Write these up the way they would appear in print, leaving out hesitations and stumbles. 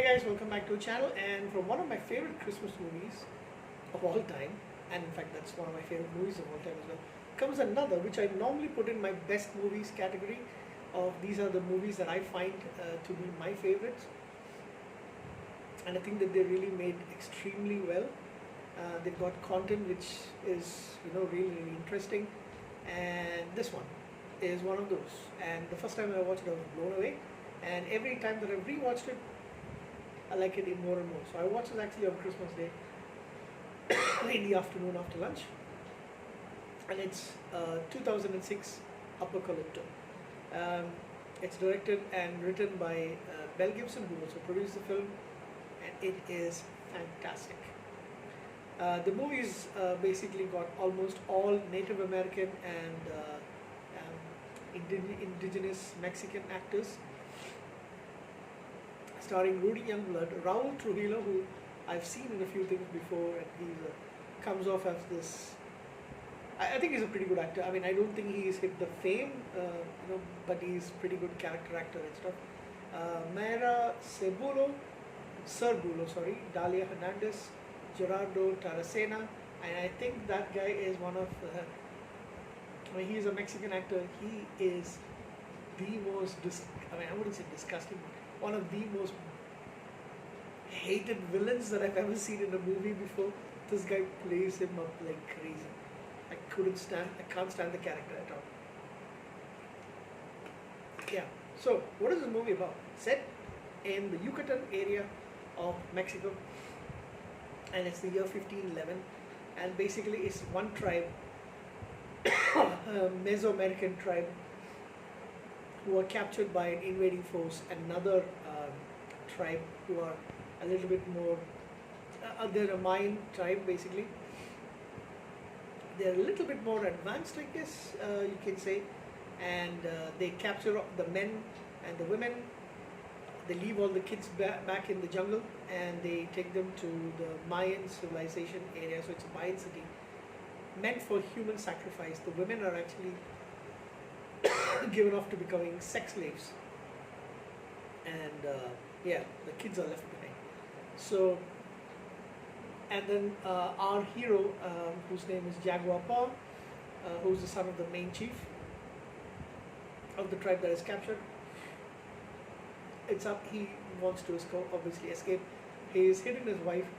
guys, welcome back to the channel. And from one of my favorite Christmas movies of all time, and in fact that's one of my favorite movies of all time as well, comes another which I normally put in my best movies category. Of these are the movies that I find to be my favorites, and I think that they really made extremely well. They've got content which is really interesting, and this one is one of those. And the first time I watched it, I was blown away, and every time that I've rewatched it, I like it more and more. So I watched it actually on Christmas Day in the afternoon after lunch, and it's 2006 Apocalypto. It's directed and written by Mel Gibson, who also produced the film, and it is fantastic. The movie's basically got almost all Native American and indigenous Mexican actors, starring Rudy Youngblood, Raul Trujillo, who I've seen in a few things before, and he comes off as this. I think he's a pretty good actor. I mean, I don't think he's hit the fame, but he's pretty good character actor and stuff. Mayra Cerbulo, Dalia Hernandez, Gerardo Taracena, and I think that guy is one of. He's a Mexican actor. He is the most. I wouldn't say disgusting, but one of the most hated villains that I've ever seen in a movie before. This guy plays him up like crazy. I can't stand the character at all. Yeah. So, what is this movie about? Set in the Yucatan area of Mexico, and it's the year 1511, and basically it's one tribe, a Mesoamerican tribe, who are captured by an invading force. Another tribe who are a little bit more. They're a Mayan tribe basically. They're a little bit more advanced, I guess you can say, and they capture the men and the women. They leave all the kids back in the jungle, and they take them to the Mayan civilization area. So it's a Mayan city meant for human sacrifice. The women are actually given off to becoming sex slaves, and the kids are left behind. So, and then our hero, whose name is Jaguar Paw, who's the son of the main chief of the tribe that is captured. He wants to escape. He's hidden his wife.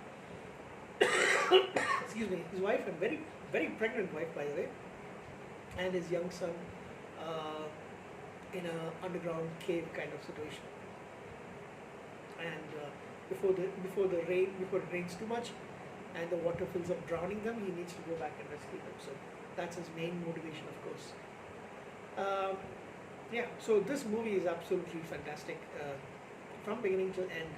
Excuse me, his wife, and very, very pregnant wife, by the way, and his young son in an underground cave kind of situation. And before it rains too much, and the water fills up, drowning them, he needs to go back and rescue them. So that's his main motivation, of course. So this movie is absolutely fantastic from beginning to end.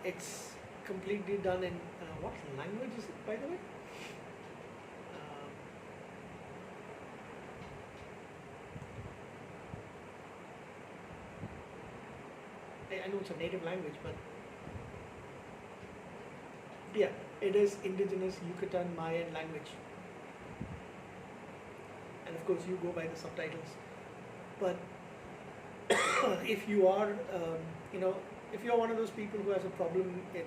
It's completely done in what language is it, by the way? I know it's a native language, but yeah, it is indigenous Yucatan Mayan language, and of course you go by the subtitles. But if you are, if you are one of those people who has a problem in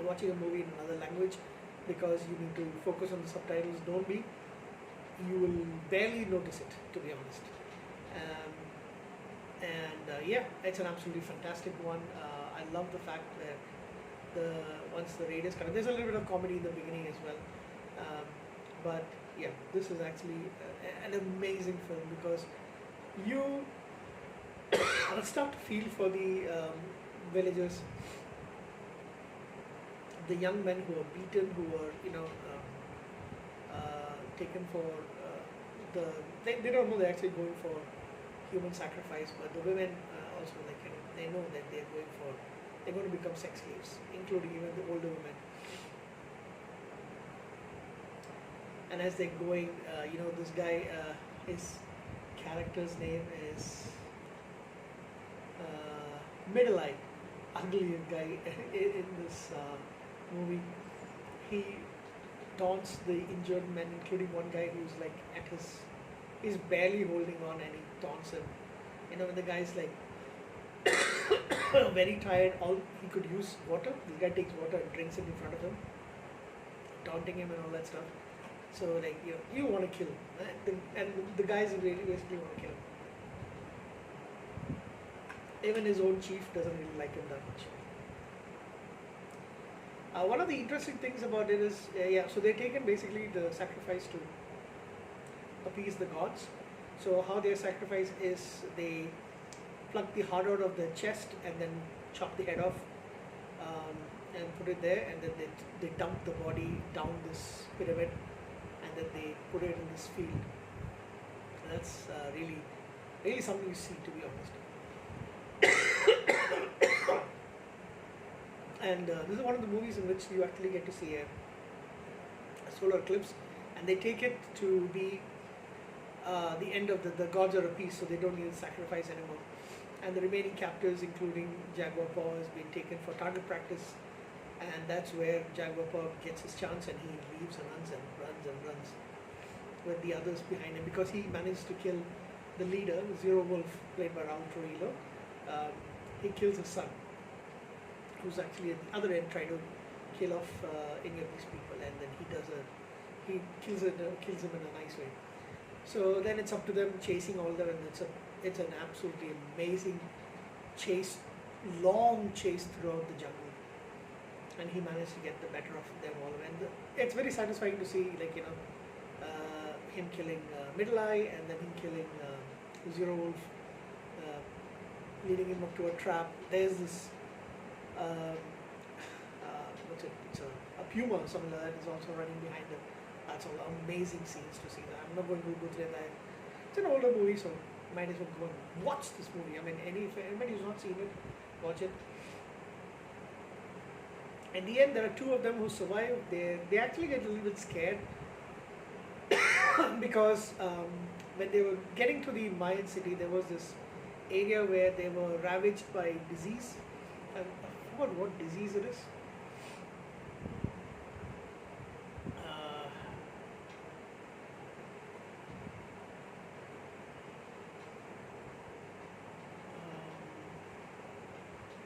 watching a movie in another language because you need to focus on the subtitles, don't be. You will barely notice it, to be honest. It's an absolutely fantastic one. I love the fact that once the raid is coming, there's a little bit of comedy in the beginning as well. But yeah, this is actually an amazing film because you start to feel for the villagers, the young men who are beaten, who are taken for they don't know they're actually going for human sacrifice, but the women also they know that they're going to become sex slaves, including even the older women. And as they're going, this guy, his character's name is middle-eyed, ugly guy in this movie. He taunts the injured men, including one guy who's like he's barely holding on, and he taunts him. When the guy's like very tired. All he could use water. This guy takes water and drinks it in front of him, taunting him and all that stuff. So like you want to kill him, and the guys really basically want to kill him. Even his own chief doesn't really like him that much. One of the interesting things about it is, yeah, so they're taken basically the sacrifice to appease the gods. So how their sacrifice is, they pluck the heart out of the chest and then chop the head off, and put it there, and then they dump the body down this pyramid, and then they put it in this field. And that's really something you see, to be honest. And this is one of the movies in which you actually get to see a solar eclipse, and they take it to be the end of the gods are appeased, so they don't need sacrifice anymore. And the remaining captives, including Jaguar Paw, has been taken for target practice, and that's where Jaguar Paw gets his chance, and he leaves and runs with the others behind him, because he managed to kill the leader, Zero Wolf, played by Raul Trujillo. He kills his son, who's actually at the other end trying to kill off any of these people, and then he kills him in a nice way. So then it's up to them chasing all them, and it's an absolutely amazing chase, long chase throughout the jungle, and he managed to get the better of them all. And it's very satisfying to see, like him killing Middle Eye, and then him killing Zero Wolf, leading him up to a trap. There's this what's it? It's a puma or something like that is also running behind him. That's all amazing scenes to see. I'm not going to go through that. It's an older movie, so might as well go and watch this movie. I mean, anybody who's not seen it, watch it. In the end, there are two of them who survive. They actually get a little bit scared because when they were getting to the Mayan city, there was this area where they were ravaged by disease. I forgot what disease it is.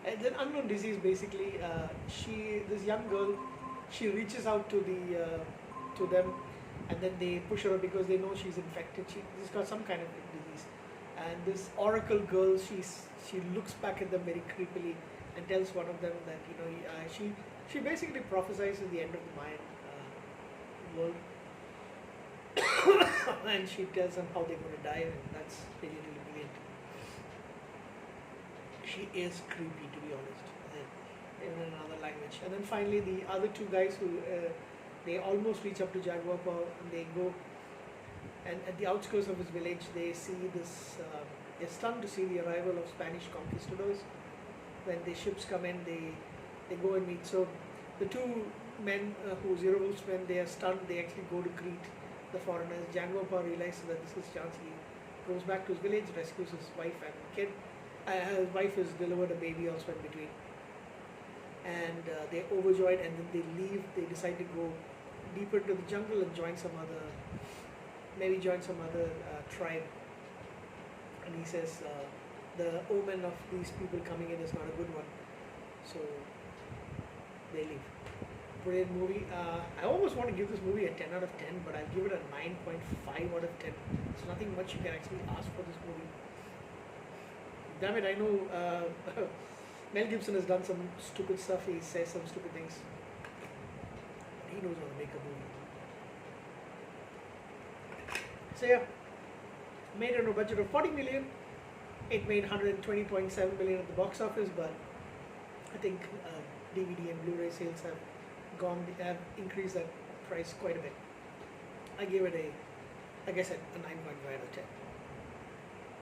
It's an unknown disease, basically. This young girl, she reaches out to them, and then they push her because they know she's infected. She's got some kind of disease, and this oracle girl, she looks back at them very creepily and tells one of them that she basically prophesies the end of the Mayan world, and she tells them how they're going to die, and that's really brilliant. She is creepy, to be honest, in another language. And then finally, the other two guys who they almost reach up to Jaguar Paw, and they go, and at the outskirts of his village, they see this. They're stunned to see the arrival of Spanish conquistadors. When the ships come in, they go and meet. So the two men who Zero Wolf's men, they are stunned. They actually go to greet the foreigners. Jaguar Paw realizes that this is his chance. He goes back to his village, rescues his wife and kid. His wife has delivered a baby also in between, and they're overjoyed, and then they leave. They decide to go deeper into the jungle and join some other tribe. And he says the omen of these people coming in is not a good one, so they leave. Brilliant movie. I almost want to give this movie a 10 out of 10, but I'll give it a 9.5 out of 10. There's nothing much you can actually ask for this movie. Damn it, I know Mel Gibson has done some stupid stuff, he says some stupid things, but he knows how to make a movie. So yeah, made it on a budget of 40 million. It made 120.7 million at the box office, but I think DVD and Blu-ray sales have increased that price quite a bit. I gave it like I said, a 9.5 out of 10.